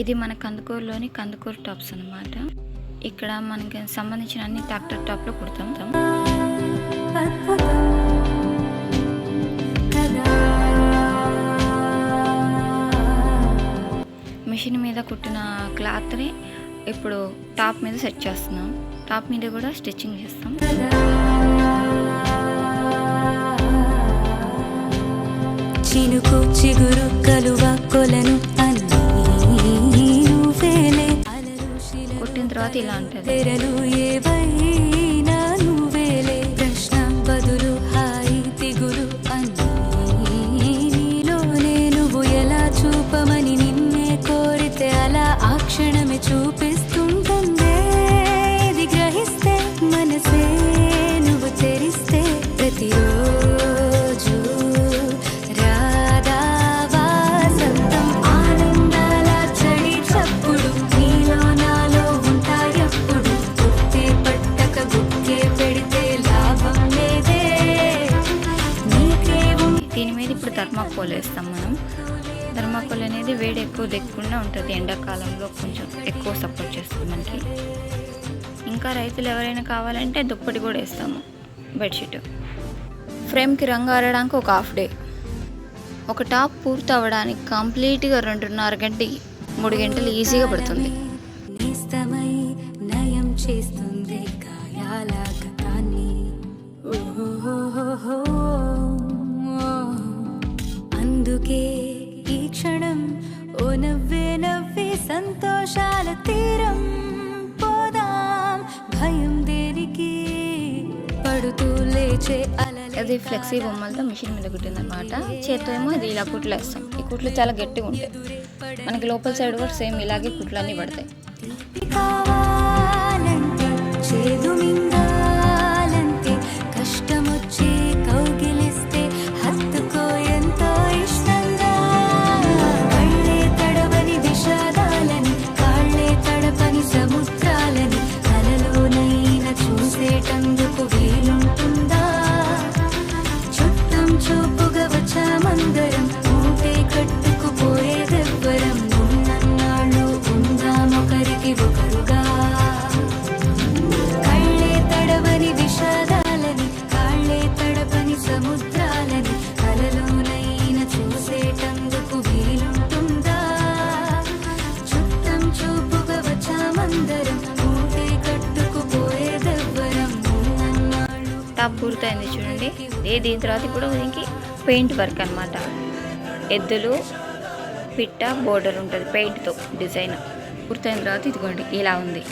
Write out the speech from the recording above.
ఇది మన కందుకూరులోని కందుకూరు టాప్స్ అన్నమాట. ఇక్కడ మనకి సంబంధించిన అన్ని ట్రాక్టర్ టాప్లో కుడతాం. మిషన్ మీద కుట్టిన క్లాత్ని ఇప్పుడు టాప్ మీద సెట్ చేస్తున్నాం. టాప్ మీద కూడా స్టిచ్చింగ్ చేస్తాం. చినుకు చిగురు కలువ కొలను కుట్టిన తర్వాత ఇలా ఉంటుంది. ప్రశ్న బదులు హాయి తిగులు అన్నీలోనే నువ్వు ఎలా చూపమని నిన్నే కోరితే అలా ఆ క్షణమే చూపిస్తుంటుందే. ఇది గ్రహిస్తే మనసే నువ్వు తెరిస్తే ప్రతిరోజు థర్మాకోల్ వేస్తాం మనం. థర్మాకోల్ అనేది వేడి ఎక్కువ దిక్కకుండా ఉంటుంది. ఎండాకాలంలో కొంచెం ఎక్కువ సపోర్ట్ చేస్తుంది మనకి. ఇంకా రైతులు ఎవరైనా కావాలంటే దుప్పటి కూడా వేస్తాము. బెడ్షీట్ ఫ్రేమ్కి రంగు ఆరడానికి ఒక హాఫ్ డే. ఒక టాప్ పూర్తి అవ్వడానికి కంప్లీట్గా 2.5 గంటలు 3 గంటలు ఈజీగా పడుతుంది. నయం చేస్తుంది అందుకే ఈ క్షణం ఓ నవ్వే నవ్వి సంతోషాల తీరం పోదాం. భయం దేనికి పడుతూ లేచే అది ఫ్లెక్సీ బొమ్మలతో మిషన్ మీద కుట్టిందనమాట. చేత్తో ఏమో అది ఇలా కుట్లు వేస్తాం. ఈ కుట్లు చాలా గట్టిగా ఉంటాయి. మనకి లోపల సైడ్ కూడా సేమ్ ఇలాగే కుట్లు అన్నీ పడతాయి. కష్టం వచ్చి కౌగిలిస్తే హత్తుకో ఎంతో ఇష్టంగా. కళ్ళే తడవని విషాదాలని కాళ్ళే తడపని సముద్రాలని కలలోనైనా చూసేటందుకు వీలుంటుందా? చుట్టం చూపుగా వచ్చామందరం ఊటే కట్టుకుపోయేదెవ్వరం. ఉన్నన్నాళ్ళు ఉందామొకరికి ఒకరుగా. కళ్ళే తడవని విషాదాలని కాళ్ళే తడపని సముద్రాలని కలలోనైనా చూసేటందుకు వీలుంటుందా? చుట్టం చూపుగా వచ్చామందరం ఊటే కట్టుకుపోయేదెవ్వరం. టాప్ పూర్తయింది చూడండి. దీని తర్వాత ఇప్పుడు దీనికి పెయింట్ వర్క్ అనమాట. ఎద్దులు పిట్ట బోర్డర్ ఉంటుంది పెయింట్తో డిజైన్. పూర్తయిన తర్వాత ఇదిగోండి ఇలా ఉంది.